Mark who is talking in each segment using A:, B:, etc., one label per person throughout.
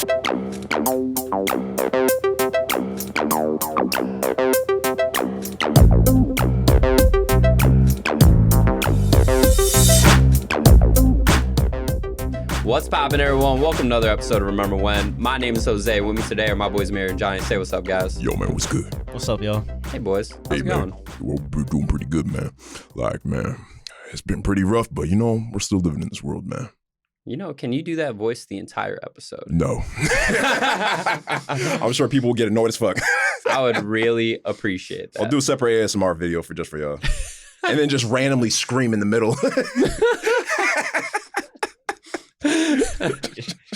A: What's poppin', everyone? Welcome to another episode of Remember When. My name is Jose. With me today are my boys Mary and Johnny. Say what's up, guys.
B: Yo, man, what's good?
C: What's up, y'all?
A: Hey, boys. How's it going?
B: Well, we're doing pretty good, man. Like, man, it's been pretty rough, but, you know, we're still living in this world, man.
A: You know, can you do that voice the entire episode?
B: No. I'm sure people will get annoyed as fuck.
A: I would really appreciate that.
B: I'll do a separate ASMR video for y'all. And then just randomly scream in the middle.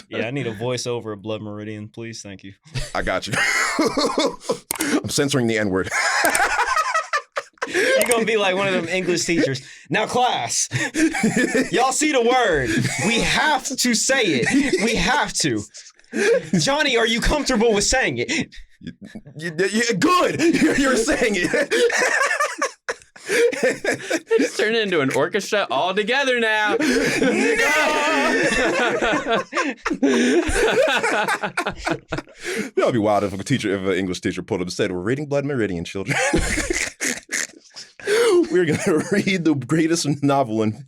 C: Yeah, I need a voiceover of Blood Meridian, please. Thank you.
B: I got you. I'm censoring the N-word.
C: You're going to be like one of them English teachers. Now, class, y'all see the word. We have to say it. We have to. Johnny, are you comfortable with saying it?
B: Good. You're saying it.
A: They just turned it into an orchestra all together now.
B: That would be wild if an English teacher pulled up and said, "We're reading Blood Meridian, children." We're going to read the greatest novel in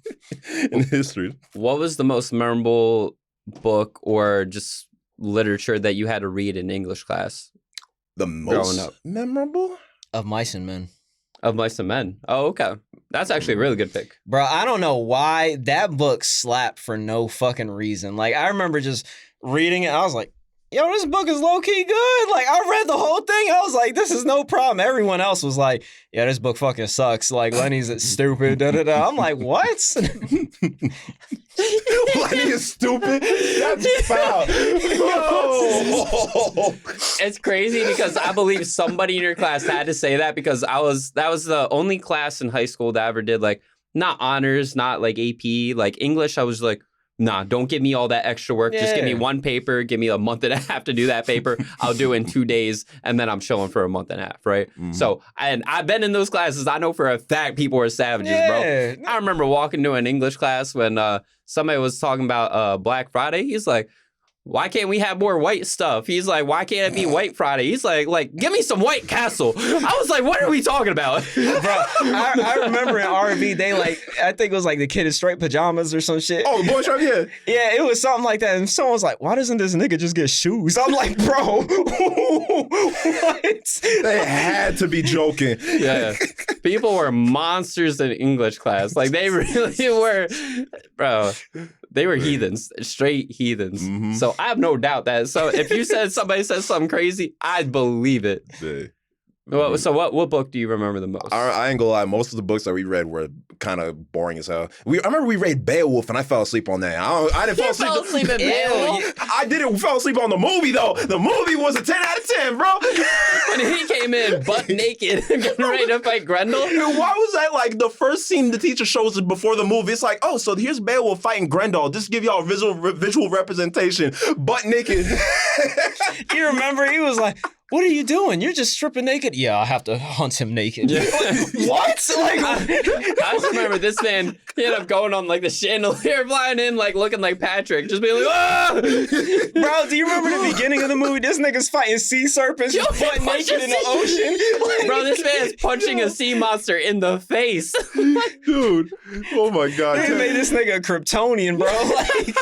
B: history.
A: What was the most memorable book or just literature that you had to read in English class?
B: The most memorable?
C: Of Mice and Men.
A: Of Mice and Men. Oh, okay. That's actually a really good pick.
C: Bro, I don't know why that book slapped for no fucking reason. Like, I remember just reading it. I was like, yo, this book is low-key good. Like, I read the whole thing. I was like, this is no problem. Everyone else was like, yeah, this book fucking sucks. Like, Lenny's stupid. Da-da-da. I'm like, what?
B: Lenny is stupid? That's foul. Oh.
A: It's crazy because I believe somebody in your class had to say that because that was the only class in high school that I ever did, like, not honors, not like AP, like English. I was like, nah, don't give me all that extra work. Yeah. Just give me one paper. Give me a month and a half to do that paper. I'll do it in 2 days, and then I'm chilling for a month and a half, right? Mm-hmm. So, and I've been in those classes. I know for a fact people are savages, bro. I remember walking to an English class when somebody was talking about Black Friday. He's like, why can't we have more white stuff? He's like, why can't it be White Friday? He's like, give me some White Castle. I was like, what are we talking about?
C: Bro, I remember in R&B, they I think it was like the Kid in Striped Pajamas or some shit.
B: Oh, the boy shop, yeah.
C: Yeah, it was something like that. And someone was like, why doesn't this nigga just get shoes? I'm like, bro, what?
B: They had to be joking.
A: Yeah. People were monsters in English class. Like, they really were, bro. They were heathens, straight heathens. Mm-hmm. So I have no doubt that. So if you said somebody said something crazy, I'd believe it.
B: Yeah.
A: So what book do you remember the most?
B: I ain't gonna lie. Most of the books that we read were kind of boring as hell. I remember we read Beowulf, and I fell asleep on that. I didn't fall asleep.
A: Fell asleep at Beowulf?
B: I didn't fall asleep on the movie, though. The movie was a 10 out of 10, bro.
A: When he came in butt naked, getting ready to fight Grendel.
B: Why was that like the first scene the teacher shows us before the movie? It's like, oh, so here's Beowulf fighting Grendel. Just give y'all visual representation. Butt naked.
C: You remember? He was like, what are you doing? You're just stripping naked? Yeah, I have to hunt him naked.
A: Yeah.
C: What? Like,
A: I just remember this man, he ended up going on like the chandelier, flying in, like looking like Patrick, just being like, ah!
C: Bro, do you remember the beginning of the movie? This nigga's fighting sea serpents butt naked in the ocean.
A: Bro, this man's punching a sea monster in the face.
B: Dude, oh my God.
C: They made this nigga a Kryptonian, bro. Like,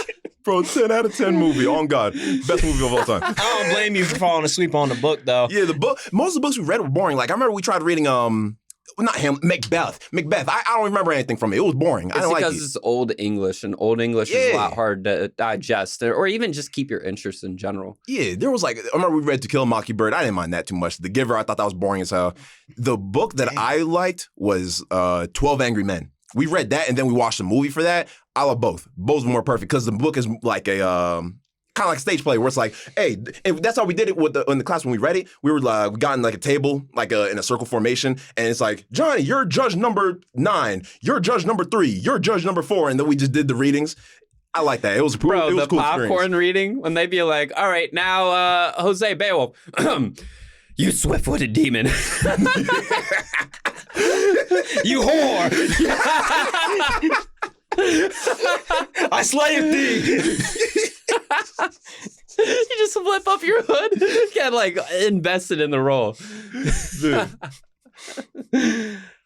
B: bro, 10 out of 10 movie, on God. Best movie of all time.
C: I don't blame you for falling asleep on the book, though.
B: Yeah, most of the books we read were boring. Like, I remember we tried reading, Macbeth. I don't remember anything from it. It was boring. I don't like it.
A: It's because it's Old English, and Old English is a lot hard to digest, or even just keep your interest in general.
B: Yeah, there was I remember we read To Kill a Mockingbird. I didn't mind that too much. The Giver, I thought that was boring as hell. The book that I liked was 12 Angry Men. We read that, and then we watched the movie for that. I love both. Both were more perfect because the book is like a kind of like a stage play where it's like, hey, and that's how we did it in the class when we read it. We were we got in like a table, in a circle formation, and it's like, Johnny, you're judge number 9, you're judge number 3, you're judge number 4, and then we just did the readings. I like that. It was cool.
A: Bro,
B: it was
A: the
B: cool
A: popcorn
B: experience.
A: reading, when they be like, all right, now Jose Beowulf, you swift-footed demon.
C: You whore! I slaved thee!
A: You just flip up your hood, get like invested in the role.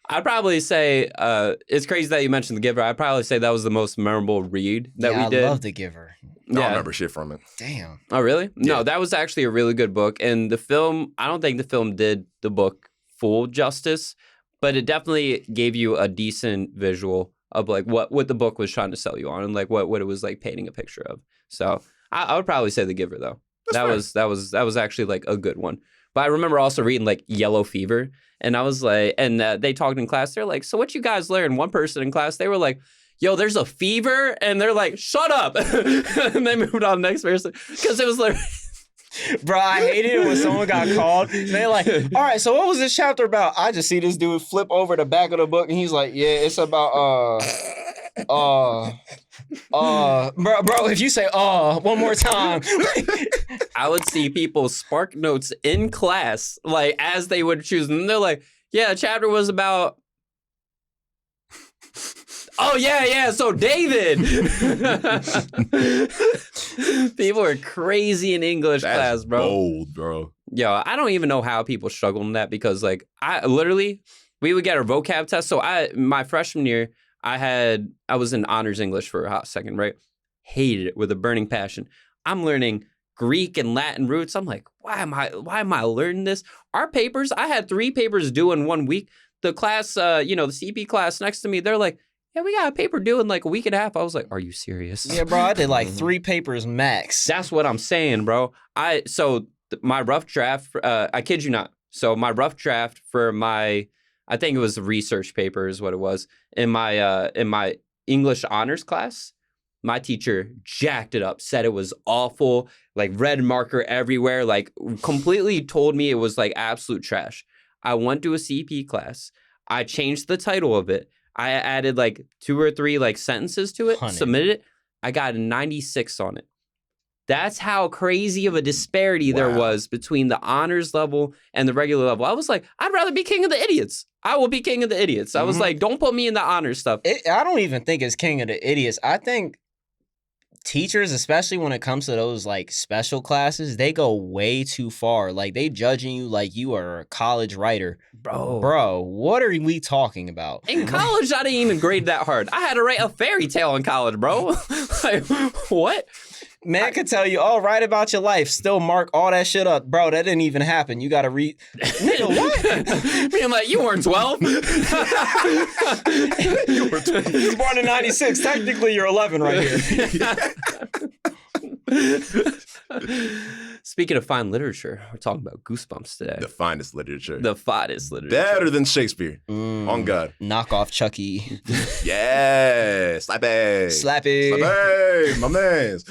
A: I'd probably say it's crazy that you mentioned The Giver. I'd probably say that was the most memorable read that we did.
C: I love The Giver.
B: I don't remember shit from it.
C: Damn.
A: Oh, really?
B: Yeah.
A: No, that was actually a really good book. And the film, I don't think the film did the book full justice, but it definitely gave you a decent visual of like what the book was trying to sell you on and like what it was like painting a picture of. So I would probably say The Giver though. That was actually like a good one. But I remember also reading like Yellow Fever, and I was like, and they talked in class. They're like, so what you guys learn? One person in class, they were like, yo, there's a fever, and they're like, shut up, and they moved on to the next person because it was like.
C: Bro, I hated it when someone got called. They're like, all right, so what was this chapter about? I just see this dude flip over the back of the book and he's like, yeah, it's about, bro, if you say, one more time.
A: I would see people spark notes in class, like, as they would choose. And they're like, yeah, the chapter was about. Oh, yeah, so David. People are crazy in English class, bro.
B: Bold, bro.
A: Yo, I don't even know how people struggle in that because, like, we would get our vocab test. So my freshman year, I was in honors English for a hot second, right? Hated it with a burning passion. I'm learning Greek and Latin roots. I'm like, why am I learning this? Our papers, I had 3 papers due in 1 week. The class, the CP class next to me, they're like, yeah, we got a paper due in like a week and a half. I was like, are you serious?
C: Yeah, bro, I did like 3 papers max.
A: That's what I'm saying, bro. My rough draft, I kid you not. So my rough draft for I think it was a research paper is what it was, in my English honors class, my teacher jacked it up, said it was awful, like red marker everywhere, like completely told me it was like absolute trash. I went to a CP class. I changed the title of it. I added like 2 or 3 like sentences to it,
C: 100.
A: submitted it. I got a 96 on it. That's how crazy of a disparity there was between the honors level and the regular level. I was like, I'd rather be king of the idiots. I will be king of the idiots. I was like, don't put me in the honors stuff.
C: I don't even think it's king of the idiots. I think teachers, especially when it comes to those like special classes, they go way too far. Like they judging you like you are a college writer. Bro, what are we talking about?
A: In college, I didn't even grade that hard. I had to write a fairy tale in college, bro. Like, what?
C: Man could tell you, write about your life. Still mark all that shit up. Bro, that didn't even happen. You got to read. Nigga, what?
A: Being like, you weren't 12.
C: You were 12. You was born in 96. Technically, you're 11 right here.
A: Speaking of fine literature, we're talking about Goosebumps today.
B: The finest literature.
A: The finest literature.
B: Better than Shakespeare. On God.
C: Knock off Chucky.
B: Yeah. Slappy.
C: Slappy.
B: Slappy. My mans.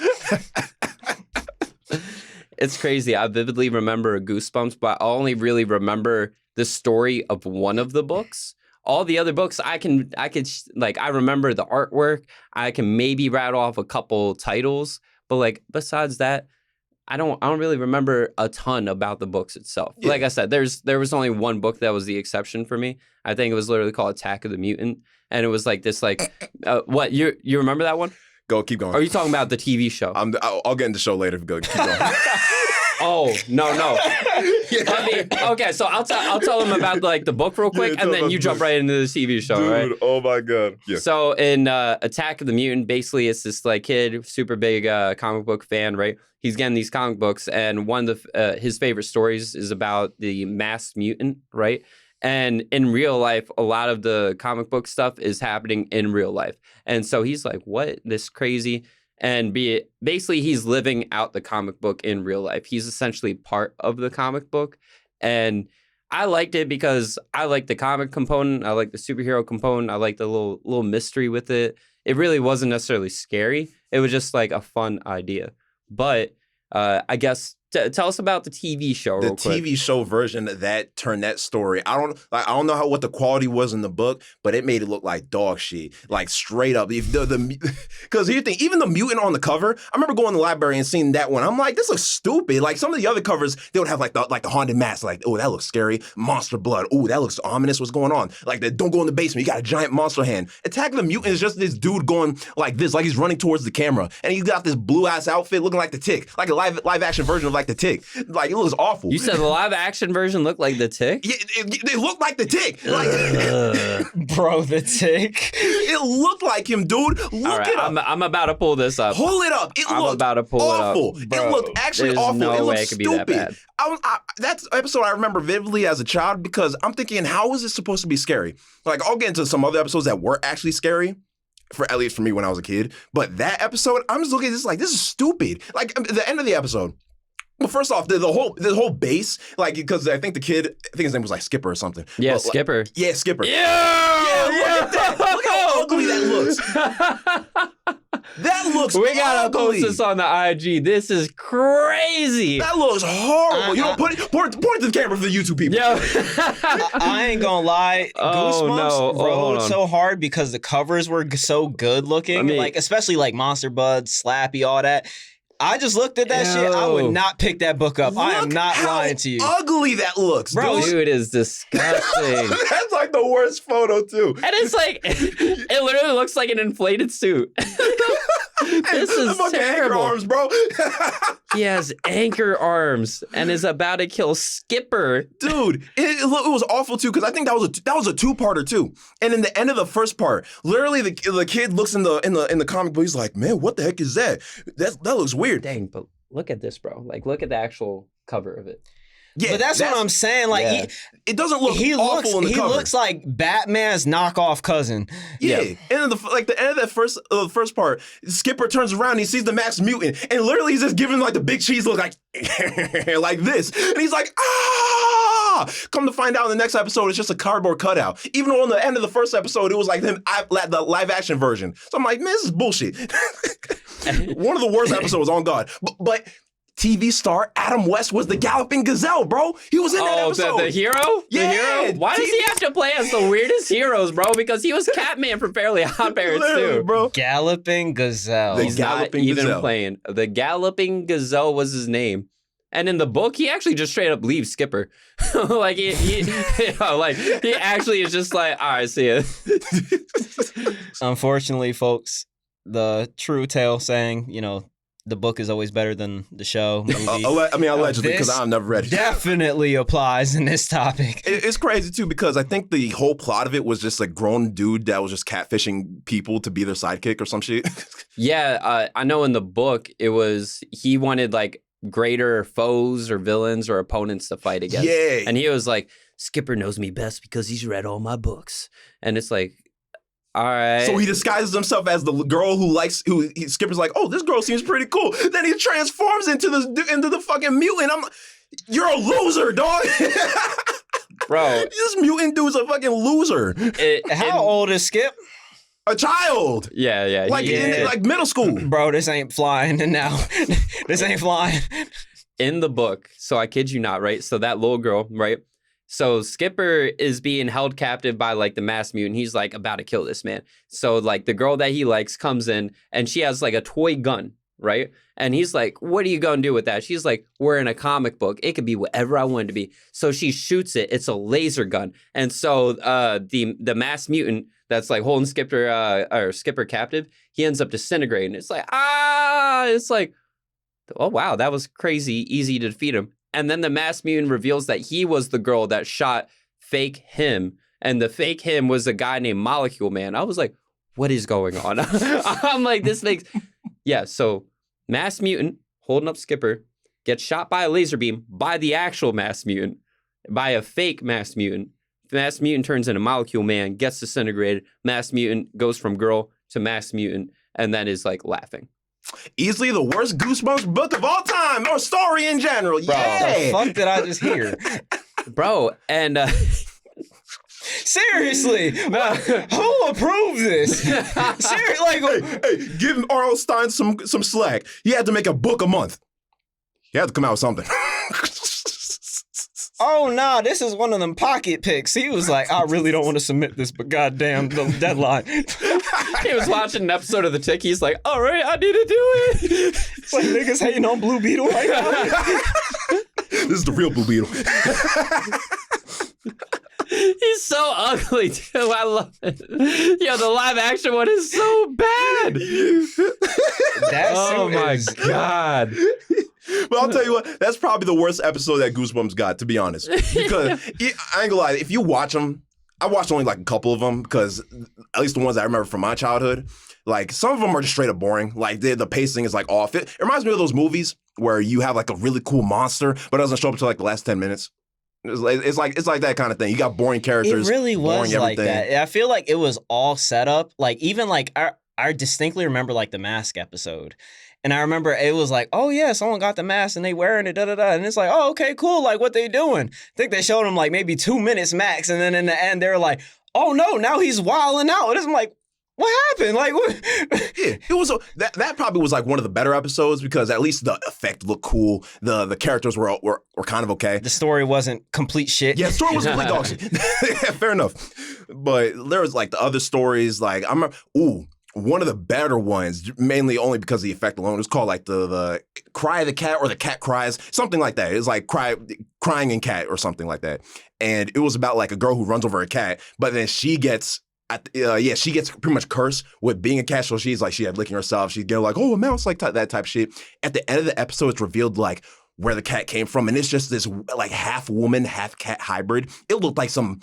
A: It's crazy. I vividly remember Goosebumps, but I only really remember the story of one of the books. All the other books, I remember the artwork. I can maybe rattle off a couple titles, but like besides that, I don't really remember a ton about the books itself. Yeah. Like I said, there was only one book that was the exception for me. I think it was literally called Attack of the Mutant, and it was like this what you remember that one?
B: Go, keep going.
A: Or are you talking about the TV show?
B: I'll get into the show later. Go, keep going.
A: Oh, no. I mean, okay, so I'll tell them about like the book real quick, and then you jump right into the TV show,
B: dude,
A: right?
B: Oh my God. Yeah.
A: So in Attack of the Mutant, basically it's this like kid, super big comic book fan, right? He's getting these comic books, and one of his favorite stories is about the masked mutant, right? And in real life, a lot of the comic book stuff is happening in real life. And so he's like, what? This crazy. And basically, he's living out the comic book in real life. He's essentially part of the comic book. And I liked it because I like the comic component. I like the superhero component. I like the little mystery with it. It really wasn't necessarily scary. It was just like a fun idea. But I guess tell us about the TV show
B: The
A: real quick.
B: TV show version that turned that story. I don't know what the quality was in the book, but it made it look like dog shit, like straight up. If because here's the thing, even the mutant on the cover, I remember going to the library and seeing that one. I'm like, this looks stupid. Like some of the other covers, they would have like the haunted mask, like, oh, that looks scary. Monster blood. Oh, that looks ominous. What's going on? Like, don't go in the basement. You got a giant monster hand. Attack of the Mutant is just this dude going like this, like he's running towards the camera, and he's got this blue ass outfit looking like the Tick, like a live action version of like the Tick. Like it looks awful.
A: You said the live action version looked like the Tick?
B: Yeah, they look like the Tick. Like,
C: Bro, the Tick.
B: it looked like him, dude. Look it up.
A: I'm about to pull this up.
B: Pull it up.
A: I'm about to pull
B: awful.
A: it up. Bro,
B: it looked actually
A: there's
B: awful.
A: no
B: it
A: way
B: looked
A: it could
B: stupid.
A: be that bad.
B: That's episode I remember vividly as a child because I'm thinking, how is this supposed to be scary? Like, I'll get into some other episodes that were actually scary. At least for me when I was a kid. But that episode, I'm just looking at this like, this is stupid. Like, the end of the episode. Well, first off, the whole base, like, because I think his name was like Skipper or something.
A: Yeah,
B: but,
A: Skipper.
B: Like, yeah, Skipper.
A: Yeah,
B: look at that. Look how ugly that looks. That looks
A: We gotta
B: ugly.
A: post this on the IG. This is crazy.
B: That looks horrible. You know, point to the camera for the YouTube people.
A: Yo.
C: I ain't gonna lie.
A: Oh,
C: Goosebumps
A: no. Oh, hold
C: rode
A: on.
C: so hard because the covers were so good looking.
A: I mean-
C: like, especially like Monster Bud, Slappy, all that. I just looked at that shit. I would
A: Ew.
C: not pick that book up. I am
B: Look
C: not
B: how
C: lying to you.
B: ugly that looks,
C: Bro,
A: Dude is disgusting.
B: That's like the worst photo too.
A: And it's like, it literally looks like an inflated suit. This
B: The
A: is
B: fucking anchor
A: terrible.
B: arms, bro.
A: He has anchor arms and is about to kill Skipper.
B: Dude, it was awful too because I think that was a two-parter too. And in the end of the first part, literally the kid looks in the comic book. He's like, man, what the heck is that? That looks weird.
A: Dang, but look at this, bro. Like, look at the actual cover of it.
B: Yeah,
C: But that's what I'm saying. Like,
A: Yeah.
B: It doesn't look
C: he
B: awful in the cover.
C: looks like Batman's knockoff cousin.
B: Yeah,
A: Yeah.
B: and the end of that first part, Skipper turns around and he sees the Max Mutant, and literally he's just giving him like the big cheese look, like like this, and he's like, ah! Come to find out in the next episode, it's just a cardboard cutout. Even though on the end of the first episode, it was like the live action version. So I'm like, man, this is bullshit. One of the worst episodes on God, but. TV star Adam West was the Galloping Gazelle, bro. He was in that episode.
A: The hero?
B: Yeah,
A: The hero? Why does he have to play as the weirdest heroes, bro? Because he was Catman from Fairly Odd Parents,
B: Literally,
A: too.
B: bro.
C: Galloping Gazelle.
B: The
A: He's not
B: Galloping
A: even
B: Gazelle.
A: playing. The Galloping Gazelle was his name. And in the book, he actually just straight up leaves Skipper. Like, he actually is just like, all right, see ya.
C: Unfortunately, folks, the true tale saying, the book is always better than the show, movie.
B: Allegedly, because
C: This
B: I've never read it.
C: definitely applies in this topic.
B: It's crazy too because I think the whole plot of it was just a grown dude that was just catfishing people to be their sidekick or some shit.
A: Yeah, I know in the book, it was, he wanted like greater foes or villains or opponents to fight against.
B: Yeah.
A: And he was like, Skipper knows me best because he's read all my books. And it's like, all right.
B: So he disguises himself as the girl Skipper's like, oh, this girl seems pretty cool. Then he transforms into the fucking mutant. I'm like, you're a loser, dog.
A: Bro.
B: This mutant dude's a fucking loser.
C: How old is Skip?
B: A child.
A: Yeah.
B: Like in like middle school.
C: Bro, this ain't flying now. This ain't flying.
A: In the book, so I kid you not, right? So that little girl, right? So Skipper is being held captive by like the mass mutant. He's like about to kill this man. So like the girl that he likes comes in and she has like a toy gun, right? And he's like, what are you going to do with that? She's like, we're in a comic book. It could be whatever I want it to be. So she shoots it. It's a laser gun. And so the mass mutant that's like holding Skipper captive, he ends up disintegrating. It's like, it's like, oh, wow, that was crazy easy to defeat him. And then the mass mutant reveals that he was the girl that shot fake him. And the fake him was a guy named Molecule Man. I was like, what is going on? I'm like, this makes... Yeah, so mass mutant holding up Skipper gets shot by a laser beam by the actual mass mutant, by a fake mass mutant. The mass mutant turns into Molecule Man, gets disintegrated. Mass mutant goes from girl to mass mutant, and then is like laughing.
B: Easily the worst Goosebumps book of all time, or story in general.
C: Bro,
B: Yeah.
C: the fuck did I just hear?
A: Bro, and...
C: Seriously, who approved this? Seriously, like,
B: Hey, give R.L. Stine some slack. He had to make a book a month. He had to come out with something.
C: Oh, nah, this is one of them pocket picks. He was like, I really don't want to submit this, but goddamn, the deadline.
A: He was watching an episode of The Tick. He's like, all right, I need to do it.
C: It's like niggas hating on Blue Beetle right now.
B: This is the real Blue Beetle.
A: He's so ugly, too. I love it. Yo, the live action one is so bad. Oh, my God.
B: But I'll tell you what, that's probably the worst episode that Goosebumps got, to be honest. Because I ain't gonna lie, if you watch them, I watched only like a couple of them because at least the ones I remember from my childhood, like some of them are just straight up boring. Like the pacing is like off. It reminds me of those movies where you have like a really cool monster, but it doesn't show up until like the last 10 minutes. It's like that kind of thing. You got boring characters.
C: It really was like
B: everything.
C: that. I feel like it was all set up. Like even like I distinctly remember like the mask episode. And I remember it was like, oh yeah, someone got the mask and they wearing it, da-da-da. And it's like, oh, okay, cool. Like, what they doing? I think they showed them like maybe 2 minutes max. And then in the end, they're like, oh no, now he's wilding out. And I'm like, what happened? Like, what?
B: Yeah, it was that probably was like one of the better episodes because at least the effect looked cool. The characters were kind of okay.
C: The story wasn't complete shit.
B: Yeah, the story was complete dog shit. Yeah, fair enough. But there was like the other stories. Like I remember, one of the better ones, mainly only because of the effect alone, it was called like the Cry of the Cat or the Cat Cries, something like that. It was like Crying in Cat or something like that. And it was about like a girl who runs over a cat, but then she gets pretty much cursed with being a cat. So she's like, she had licking herself. She'd get like, oh, a mouse, like that type of shit. At the end of the episode, it's revealed like where the cat came from. And it's just this like half woman, half cat hybrid. It looked like some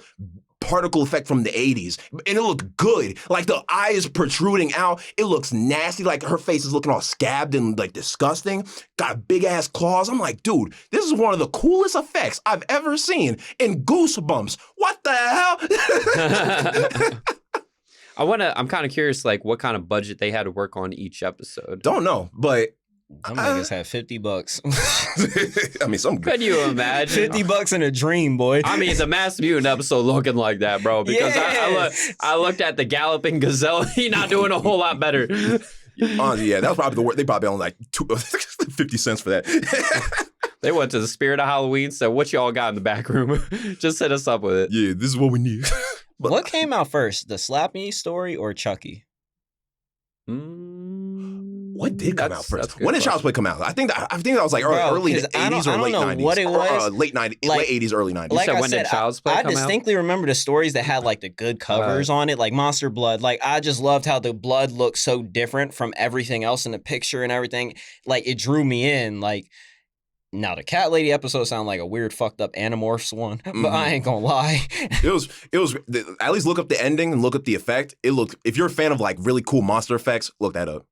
B: particle effect from the 80s. And it looked good. Like the eye is protruding out. It looks nasty. Like her face is looking all scabbed and like disgusting. Got big ass claws. I'm like, dude, this is one of the coolest effects I've ever seen in Goosebumps. What the hell?
A: I'm kind of curious, like, what kind of budget they had to work on each episode.
B: Don't know, but
C: Them niggas had $50.
B: I mean, some good.
A: Could you imagine?
C: $50 in a dream, boy.
A: I mean, the Mass Mutant episode looking like that, bro. Because I looked at the Galloping Gazelle. He not doing a whole lot better.
B: Yeah, that was probably the worst. They probably only like 50 cents for that.
A: They went to the Spirit of Halloween, said, what y'all got in the back room? Just hit us up with it.
B: Yeah, this is what we need.
C: But what came out first, the Slappy story or Chucky?
B: What did come out first? When did Child's Play come out? I think that was like early 80s or late 90s.
C: What it was.
B: Late 90s, like, late 80s, early 90s.
C: Like
A: so when did Child's Play come out?
C: I distinctly remember the stories that had like the good covers on it, like Monster Blood. Like I just loved how the blood looked so different from everything else in the picture and everything. Like it drew me in. Like now the Cat Lady episode sounded like a weird fucked up Animorphs one, but I ain't gonna lie.
B: It was at least look up the ending and look up the effect. If you're a fan of like really cool monster effects, look that up.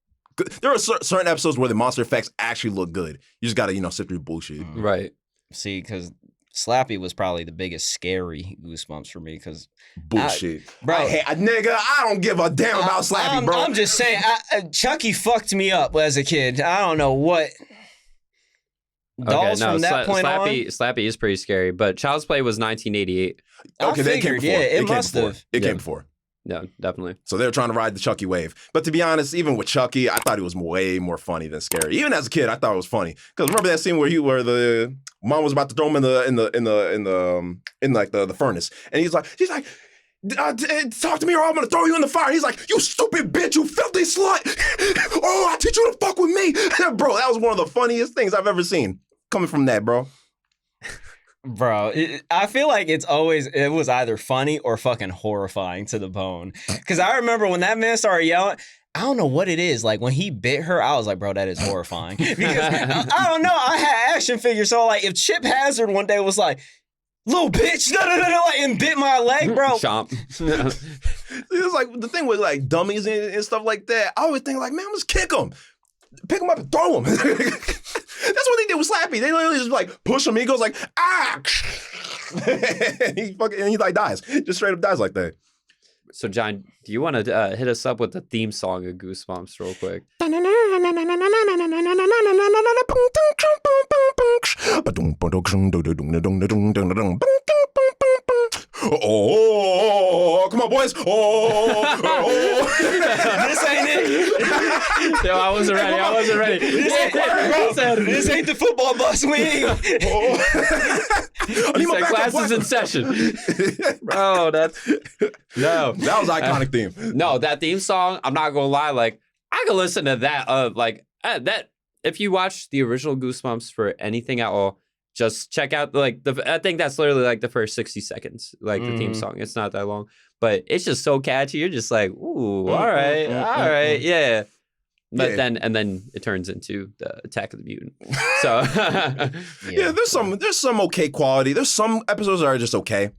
B: There are certain episodes where the monster effects actually look good. You just gotta, sift through bullshit.
A: Right.
C: See, because Slappy was probably the biggest scary Goosebumps for me. Because
B: bullshit,
C: bro.
B: Nigga, I don't give a damn about Slappy, bro.
C: I'm just saying, Chucky fucked me up as a kid. I don't know what. Dolls from that point on.
A: Slappy is pretty scary, but Child's Play was 1988.
B: Okay, they came before.
C: It must have.
B: It came before.
A: No, definitely.
B: So they were trying to ride the Chucky wave. But to be honest, even with Chucky, I thought it was way more funny than scary. Even as a kid, I thought it was funny. Because remember that scene where the mom was about to throw him in the furnace, and she's like, talk to me or I'm gonna throw you in the fire. He's like, you stupid bitch, you filthy slut. Oh, I teach you to fuck with me. Bro, that was one of the funniest things I've ever seen coming from that, bro.
C: Bro, I feel like it was either funny or fucking horrifying to the bone. Because I remember when that man started yelling, I don't know what it is. Like when he bit her, I was like, bro, that is horrifying. Because I don't know, I had action figures. So like if Chip Hazard one day was like, little bitch, no, like, and bit my leg, bro.
A: Chomp.
B: It was like the thing with like dummies and stuff like that. I always think like, man, let's kick them. Pick him up and throw him. That's what they did with Slappy. They literally just like push him. He goes like, ah, and he like dies. Just straight up dies like that.
A: So John, do you want to hit us up with the theme song of Goosebumps real quick?
B: Oh, Oh, come on, boys. Oh.
C: This ain't it.
A: Yo, I wasn't ready.
C: This ain't the football bus. We ain't.
A: He said class is in session. Bro, that's... No.
B: That was an iconic theme.
A: No, that theme song, I'm not going to lie, like, I could listen to that, that... If you watch the original Goosebumps for anything at all, just check out, like, I think that's literally, like, the first 60 seconds, like, the theme song. It's not that long. But it's just so catchy. You're just like, ooh, all right, yeah. But then it turns into the Attack of the Mutant. So
B: yeah, there's some okay quality. There's some episodes that are just okay.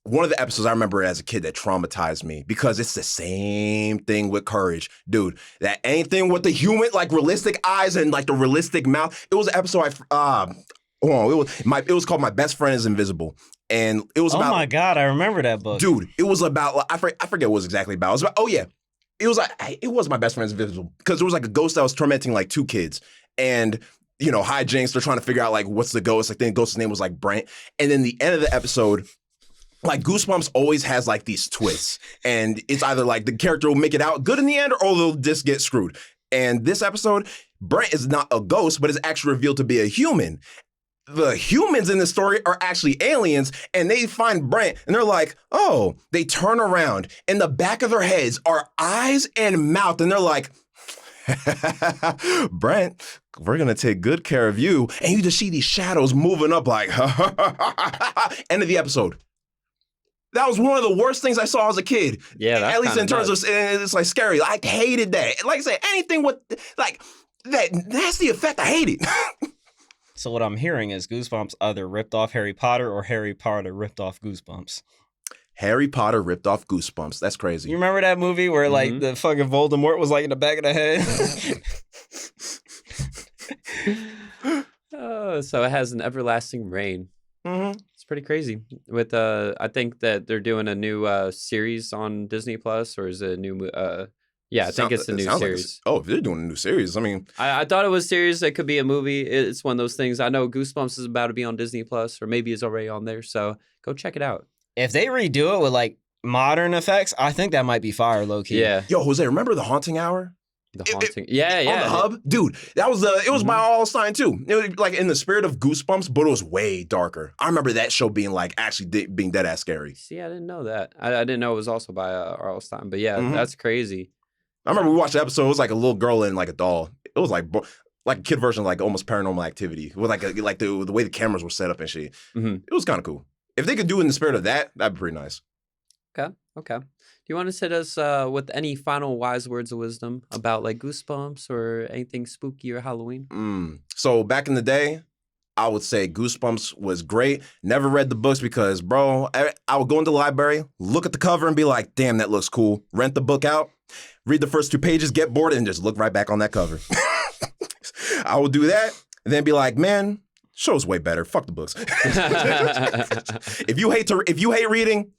B: One of the episodes I remember as a kid that traumatized me because it's the same thing with Courage. Dude, that anything with the human, like realistic eyes and like the realistic mouth. It was an episode it was called My Best Friend is Invisible. And it was about...
C: Oh my God, I remember that book.
B: Dude, it was about... I forget what it was exactly about. It was about... It was My Best Friend is Invisible because there was like a ghost that was tormenting like two kids. And, you know, hijinks, they're trying to figure out like what's the ghost. Like the ghost's name was like Brent. And then the end of the episode... Like Goosebumps always has like these twists, and it's either like the character will make it out good in the end, or they'll just get screwed. And this episode, Brent is not a ghost, but is actually revealed to be a human. The humans in the story are actually aliens, and they find Brent, and they're like, oh, they turn around. In the back of their heads are eyes and mouth, and they're like, Brent, we're gonna take good care of you. And you just see these shadows moving up like, end of the episode. That was one of the worst things I saw as a kid.
A: Yeah, that's
B: at least in terms
A: nuts.
B: of it's like scary. I hated that. Like I said, anything with like that nasty effect, I hate it.
C: So what I'm hearing is Goosebumps either ripped off Harry Potter or Harry Potter ripped off Goosebumps.
B: Harry Potter ripped off Goosebumps. That's crazy.
C: You remember that movie where like the fucking Voldemort was like in the back of the head?
A: So it has an everlasting reign.
B: Mm-hmm.
A: It's pretty crazy. With I think that they're doing a new series on Disney Plus, or is it a new? I think it's a new series.
B: If they're doing a new series, I mean,
A: I thought it was series. It could be a movie. It's one of those things. I know Goosebumps is about to be on Disney Plus, or maybe it's already on there. So go check it out.
C: If they redo it with like modern effects, I think that might be fire, low key.
A: Yeah.
B: Yo, Jose, remember The Haunting Hour?
A: The Haunting. Yeah.
B: On the Hub? Dude, that was it was by all Stine too. It was like in the spirit of Goosebumps, but it was way darker. I remember that show being like actually being dead ass scary.
A: See, I didn't know that. I didn't know it was also by R.L. Stine. But yeah, that's crazy.
B: I remember we watched the episode. It was like a little girl and like a doll. It was like a kid version of like almost Paranormal Activity with like the way the cameras were set up and shit. It was kind of cool. If they could do it in the spirit of that, that'd be pretty nice.
A: Okay. Do you want to hit us with any final wise words of wisdom about like Goosebumps or anything spooky or Halloween?
B: So back in the day, I would say Goosebumps was great. Never read the books because, bro, I would go into the library, look at the cover and be like, damn, that looks cool. Rent the book out, read the first 2 pages, get bored, and just look right back on that cover. I would do that and then be like, man, show's way better. Fuck the books. If you hate reading,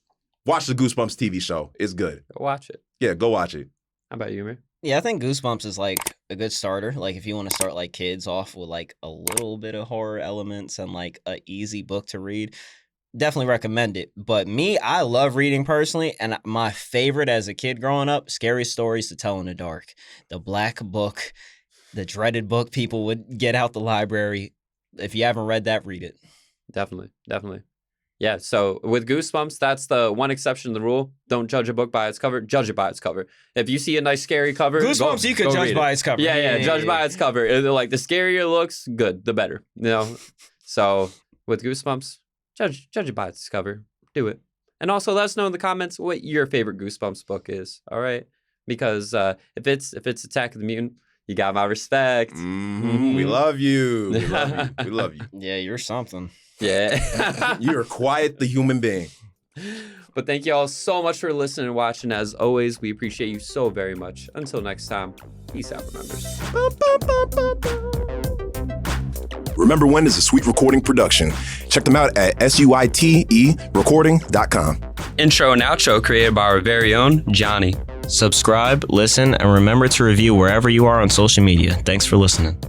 B: watch the Goosebumps TV show. It's good.
A: Go watch it.
B: Yeah, go watch it.
A: How about you, man?
C: Yeah, I think Goosebumps is like a good starter. Like if you want to start like kids off with like a little bit of horror elements and like a easy book to read, definitely recommend it. But me, I love reading personally, and my favorite as a kid growing up, Scary Stories to Tell in the Dark. The black book, the dreaded book people would get out the library. If you haven't read that, read it.
A: Definitely. Yeah, so with Goosebumps, that's the one exception to the rule. Don't judge a book by its cover. Judge it by its cover. If you see a nice scary cover,
C: Goosebumps, you could judge by its cover.
A: Yeah, judge by its cover. Like the scarier it looks, good, the better. You know. So with Goosebumps, judge it by its cover. Do it, and also let us know in the comments what your favorite Goosebumps book is. All right, because if it's Attack of the Mutant, you got my respect.
B: We love you. We love you.
C: Yeah, you're something.
A: Yeah.
B: You're quite the human being.
A: But thank you all so much for listening and watching. As always, we appreciate you so very much. Until next time, peace out, remembers.
B: Remember When is a Sweet Recording production. Check them out at suiterecording.com.
A: Intro and outro created by our very own Johnny.
C: Subscribe, listen, and remember to review wherever you are on social media. Thanks for listening.